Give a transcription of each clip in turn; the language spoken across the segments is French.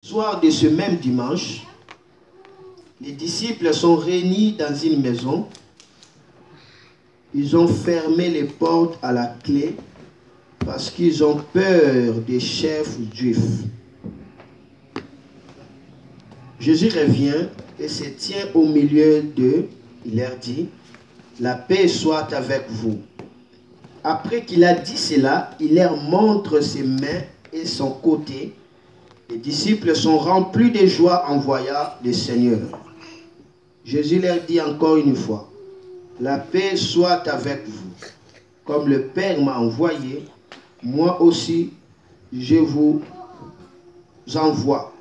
Soir de ce même dimanche, les disciples sont réunis dans une maison. Ils ont fermé les portes à la clé parce qu'ils ont peur des chefs juifs. Jésus revient et se tient au milieu d'eux. Il leur dit, « La paix soit avec vous. » Après qu'il a dit cela, il leur montre ses mains et son côté. Les disciples sont remplis de joie en voyant le Seigneur. Jésus leur dit encore une fois, « La paix soit avec vous. Comme le Père m'a envoyé, moi aussi je vous envoie. »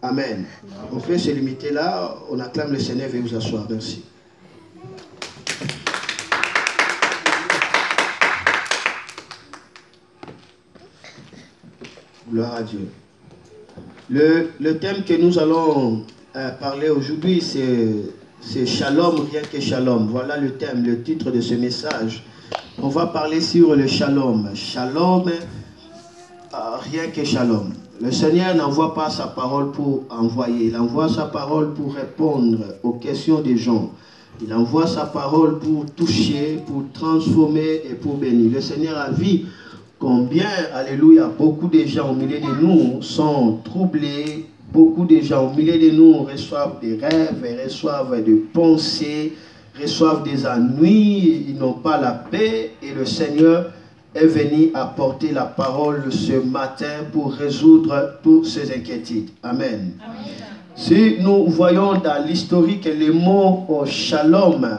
Amen. On peut se limiter là. On acclame le Seigneur. Veuillez vous asseoir. Merci. Gloire à Dieu. Le thème que nous allons parler aujourd'hui, c'est Shalom, rien que Shalom. Voilà le thème, le titre de ce message. On va parler sur le Shalom. Shalom, rien que Shalom. Le Seigneur n'envoie pas sa parole pour envoyer. Il envoie sa parole pour répondre aux questions des gens. Il envoie sa parole pour toucher, pour transformer et pour bénir. Le Seigneur a vu combien, alléluia, beaucoup de gens au milieu de nous sont troublés. Beaucoup de gens au milieu de nous reçoivent des rêves, reçoivent des pensées, reçoivent des ennuis. Ils n'ont pas la paix et le Seigneur est venu apporter la parole ce matin pour résoudre toutes ces inquiétudes. Amen. Amen. Si nous voyons dans l'historique, le mot Shalom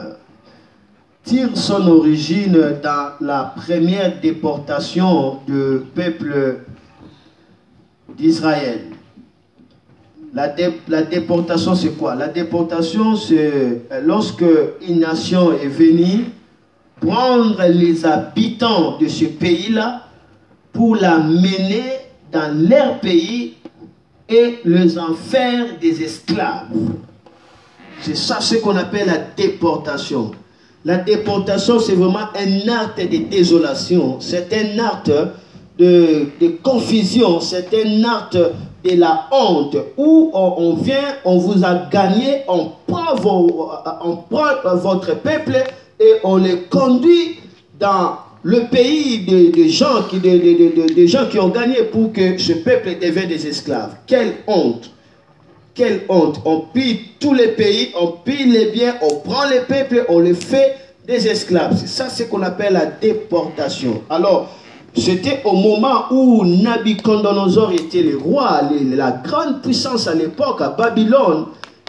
tire son origine dans la première déportation du peuple d'Israël. La déportation, c'est quoi? La déportation, c'est lorsque une nation est venue prendre les habitants de ce pays-là pour la mener dans leur pays et les en faire des esclaves. C'est ça ce qu'on appelle la déportation. La déportation, c'est vraiment un acte de désolation, c'est un acte de confusion, c'est un acte de la honte où on vient, on vous a gagné, on prend votre peuple et on les conduit dans le pays des gens qui ont gagné pour que ce peuple devienne des esclaves. Quelle honte! Quelle honte! On pille tous les pays, on pille les biens, on prend les peuples, on les fait des esclaves. C'est ça ce qu'on appelle la déportation. Alors, c'était au moment où Nabuchodonosor était le roi, la grande puissance à l'époque à Babylone.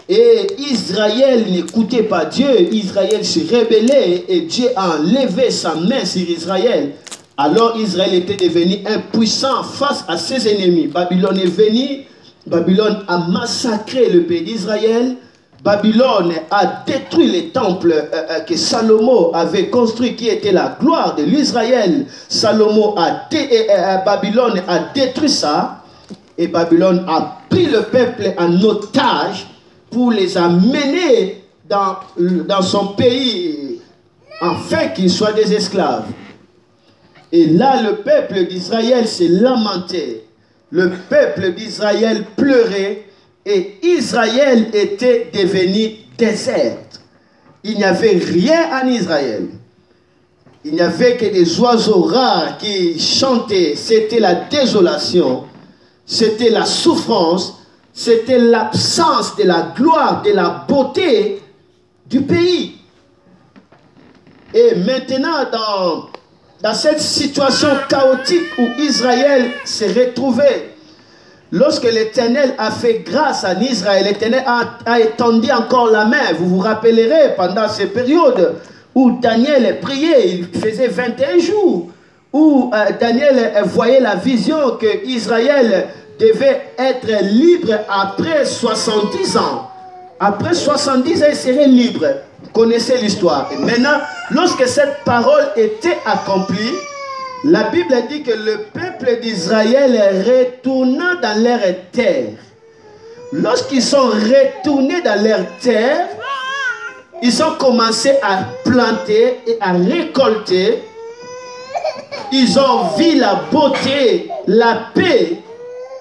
Et Israël n'écoutait pas Dieu, Israël se rébellait et Dieu a enlevé sa main sur Israël. Alors Israël était devenu impuissant face à ses ennemis. Babylone est venu, Babylone a massacré le pays d'Israël. Babylone a détruit les temples que Salomon avait construits, qui était la gloire de l'Israël. Babylone a détruit ça et Babylone a pris le peuple en otage pour les amener dans son pays, afin qu'ils soient des esclaves. Et là, le peuple d'Israël s'est lamenté. Le peuple d'Israël pleurait et Israël était devenu déserte. Il n'y avait rien en Israël. Il n'y avait que des oiseaux rares qui chantaient. C'était la désolation, c'était la souffrance. C'était l'absence de la gloire, de la beauté du pays. Et maintenant, dans cette situation chaotique où Israël s'est retrouvé, lorsque l'Éternel a fait grâce à Israël, l'Éternel a étendu encore la main. Vous vous rappellerez pendant ces périodes où Daniel priait, il faisait 21 jours, où Daniel voyait la vision que Israël devait être libre après 70 ans. Après 70 ans, il serait libre. Vous connaissez l'histoire. Et maintenant, lorsque cette parole était accomplie, la Bible dit que le peuple d'Israël retourna dans leur terre. Lorsqu'ils sont retournés dans leur terre, ils ont commencé à planter et à récolter. Ils ont vu la beauté, la paix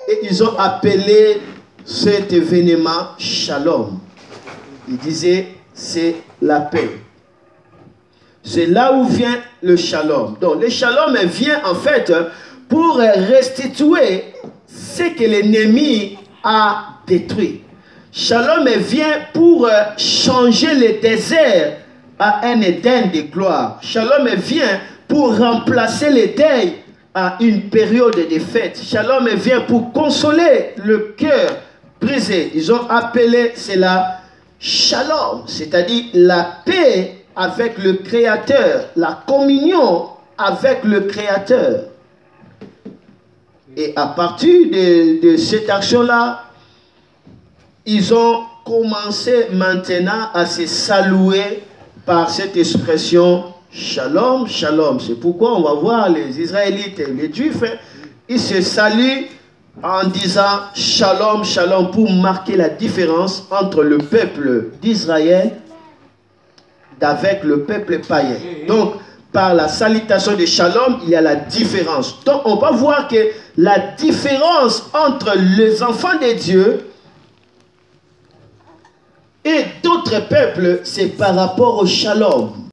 Et ils ont appelé cet événement Shalom. Ils disaient, c'est la paix. C'est là où vient le Shalom. Donc le Shalom vient en fait pour restituer ce que l'ennemi a détruit. Shalom vient pour changer le désert à un Éden de gloire. Shalom vient pour remplacer le deuil à une période de fête. Shalom vient pour consoler le cœur brisé. Ils ont appelé cela Shalom, c'est-à-dire la paix avec le Créateur, la communion avec le Créateur. Et à partir de cette action-là, ils ont commencé maintenant à se saluer par cette expression Shalom, Shalom. C'est pourquoi on va voir les Israélites et les Juifs, ils se saluent en disant Shalom, Shalom pour marquer la différence entre le peuple d'Israël avec le peuple païen. Donc, par la salutation de Shalom, il y a la différence. Donc, on va voir que la différence entre les enfants de Dieu et d'autres peuples, c'est par rapport au Shalom.